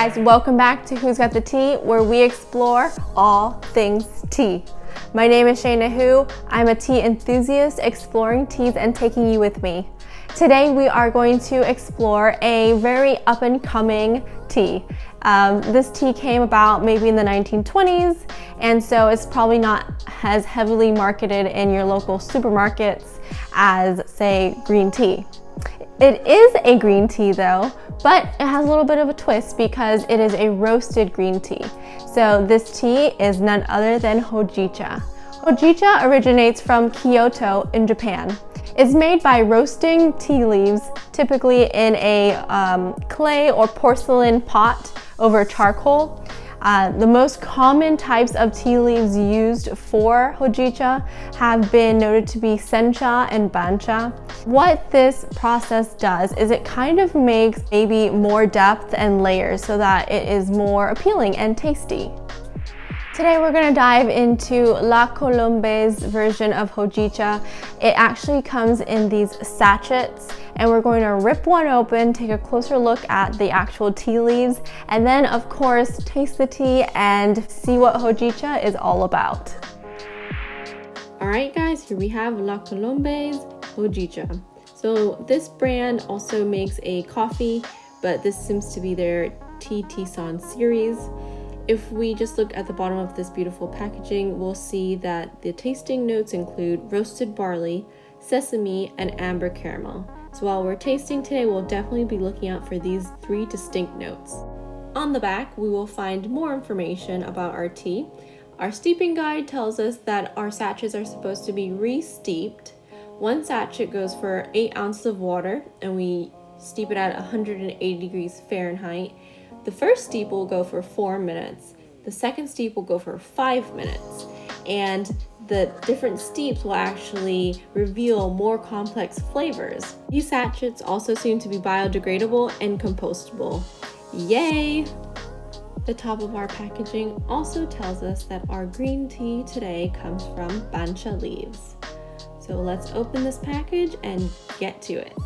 guys, welcome back to Who's Got the Tea, where we explore all things tea. My name is Shayna Hu. I'm a tea enthusiast exploring teas and taking you with me. Today we are going to explore a very up-and-coming tea. This tea came about maybe in the 1920s, and so it's probably not as heavily marketed in your local supermarkets as, say, green tea. It is a green tea though, but it has a little bit of a twist because it is a roasted green tea. So this tea is none other than Hoji-cha. Hoji-cha originates from Kyoto in Japan. It's made by roasting tea leaves, typically in a clay or porcelain pot over charcoal. The most common types of tea leaves used for Hoji-cha have been noted to be sencha and bancha. What this process does is it kind of makes maybe more depth and layers so that it is more appealing and tasty. Today we're going to dive into La Colombe's version of Hojicha. It actually comes in these sachets, and we're going to rip one open, take a closer look at the actual tea leaves, and then of course taste the tea and see what Hojicha is all about. Alright guys, here we have La Colombe's Hojicha. So this brand also makes a coffee, but this seems to be their Tea Tisan series. If we just look at the bottom of this beautiful packaging, we'll see that the tasting notes include roasted barley, sesame, and amber caramel. So while we're tasting today, we'll definitely be looking out for these three distinct notes. On the back, we will find more information about our tea. Our steeping guide tells us that our sachets are supposed to be re-steeped. One sachet goes for 8 ounces of water, and we steep it at 180 degrees Fahrenheit. The first steep will go for 4 minutes. The second steep will go for 5 minutes. And the different steeps will actually reveal more complex flavors. These sachets also seem to be biodegradable and compostable. Yay! The top of our packaging also tells us that our green tea today comes from bancha leaves. So let's open this package and get to it.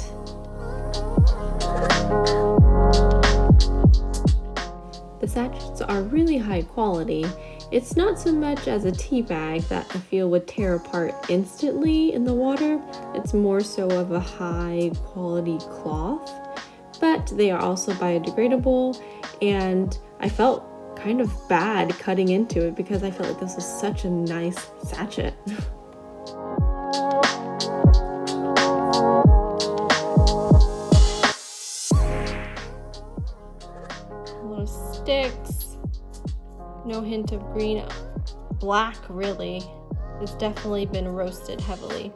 The sachets are really high quality. It's not so much as a tea bag that I feel would tear apart instantly in the water. It's more so of a high quality cloth, but they are also biodegradable, and I felt kind of bad cutting into it because I felt like this was such a nice sachet. Sticks, no hint of green, black really. It's definitely been roasted heavily.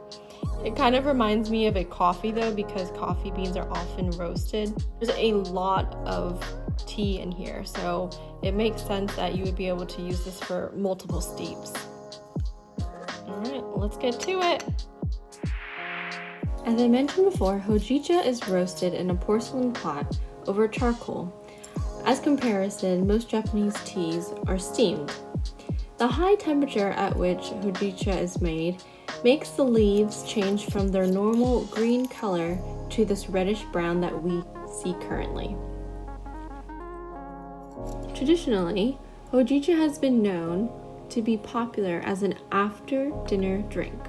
It kind of reminds me of a coffee though, because coffee beans are often roasted. There's a lot of tea in here, so it makes sense that you would be able to use this for multiple steeps. Alright, let's get to it. As I mentioned before, Hojicha is roasted in a porcelain pot over charcoal. As comparison, most Japanese teas are steamed. The high temperature at which Hojicha is made makes the leaves change from their normal green color to this reddish brown that we see currently. Traditionally, Hojicha has been known to be popular as an after-dinner drink.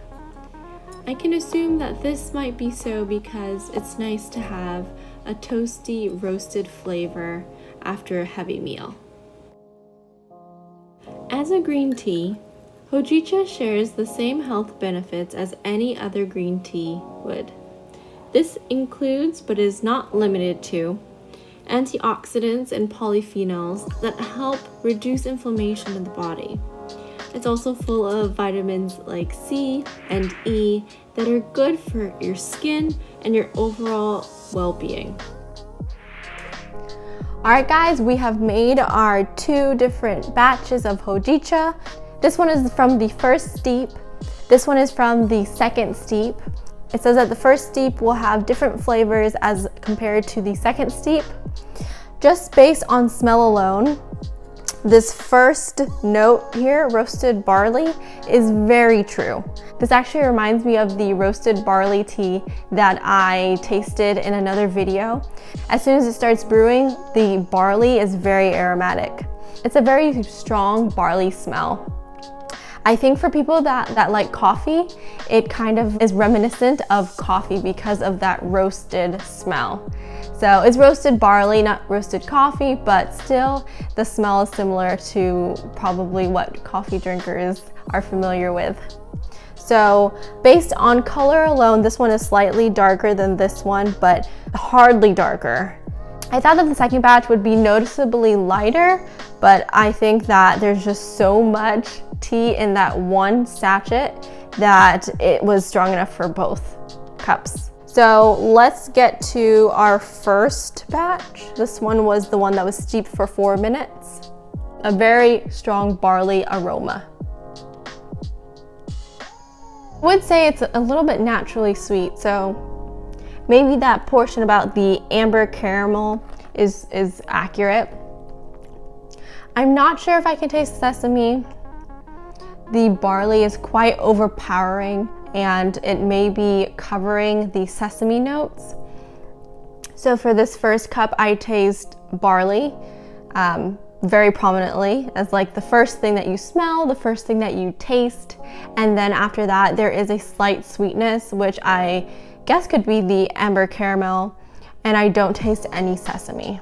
I can assume that this might be so because it's nice to have a toasty, roasted flavor after a heavy meal. As a green tea, Hojicha shares the same health benefits as any other green tea would. This includes, but is not limited to, antioxidants and polyphenols that help reduce inflammation in the body. It's also full of vitamins like C and E that are good for your skin and your overall well-being. Alright guys, we have made our 2 different batches of Hojicha. This one is from the first steep. This one is from the second steep. It says that the first steep will have different flavors as compared to the second steep. Just based on smell alone, This first note here, roasted barley, is very true. This actually reminds me of the roasted barley tea that I tasted in another video. As soon as it starts brewing, the barley is very aromatic. It's a very strong barley smell. I think for people that like coffee, it kind of is reminiscent of coffee because of that roasted smell. So it's roasted barley, not roasted coffee, but still the smell is similar to probably what coffee drinkers are familiar with. So based on color alone, this one is slightly darker than this one, but hardly darker. I thought that the second batch would be noticeably lighter, but I think that there's just so much tea in that one sachet that it was strong enough for both cups. So let's get to our first batch. This one was the one that was steeped for 4 minutes. A very strong barley aroma. I would say it's a little bit naturally sweet, so maybe that portion about the amber caramel is accurate. I'm not sure if I can taste sesame. The barley is quite overpowering and it may be covering the sesame notes. So for this first cup, I taste barley very prominently as like the first thing that you smell, the first thing that you taste. And then after that, there is a slight sweetness, which I guess could be the amber caramel, and I don't taste any sesame.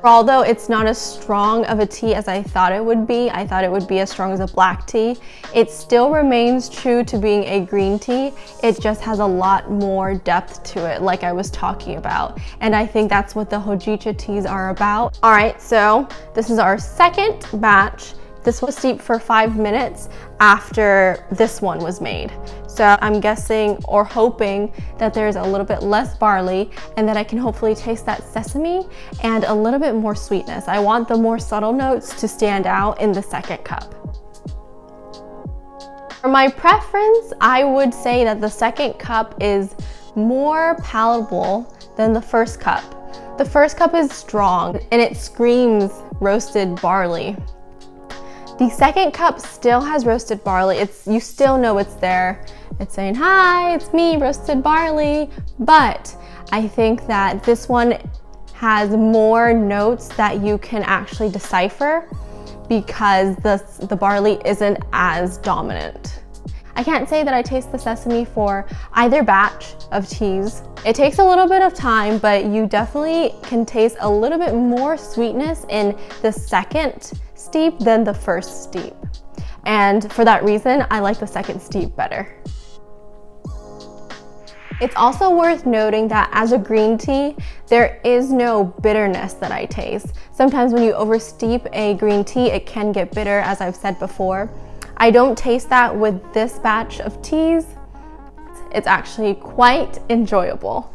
Although it's not as strong of a tea as I thought it would be, I thought it would be as strong as a black tea, it still remains true to being a green tea. It just has a lot more depth to it, like I was talking about. And I think that's what the Hojicha teas are about. All right, so this is our second batch. This was steeped for 5 minutes after this one was made. So I'm guessing or hoping that there's a little bit less barley and that I can hopefully taste that sesame and a little bit more sweetness. I want the more subtle notes to stand out in the second cup. For my preference, I would say that the second cup is more palatable than the first cup. The first cup is strong and it screams roasted barley. The second cup still has roasted barley. You still know it's there. It's saying, hi, it's me, roasted barley. But I think that this one has more notes that you can actually decipher because the barley isn't as dominant. I can't say that I taste the sesame for either batch of teas. It takes a little bit of time, but you definitely can taste a little bit more sweetness in the second steep than the first steep. And for that reason, I like the second steep better. It's also worth noting that as a green tea, there is no bitterness that I taste. Sometimes when you oversteep a green tea, it can get bitter, as I've said before. I don't taste that with this batch of teas. It's actually quite enjoyable.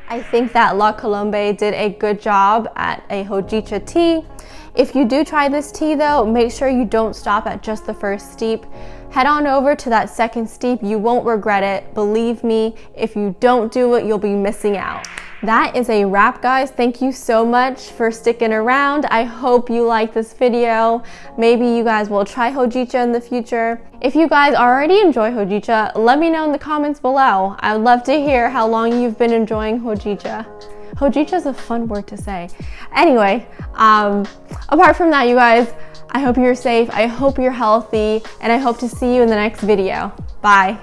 I think that La Colombe did a good job at a Hojicha tea. If you do try this tea though, make sure you don't stop at just the first steep. Head on over to that second steep. You won't regret it. Believe me, if you don't do it, you'll be missing out. That is a wrap, guys. Thank you so much for sticking around. I hope you like this video. Maybe you guys will try Hojicha in the future. If you guys already enjoy Hojicha, let me know in the comments below. I would love to hear how long you've been enjoying Hojicha. Hojicha is a fun word to say. Anyway, apart from that, you guys, I hope you're safe, I hope you're healthy, and I hope to see you in the next video. Bye.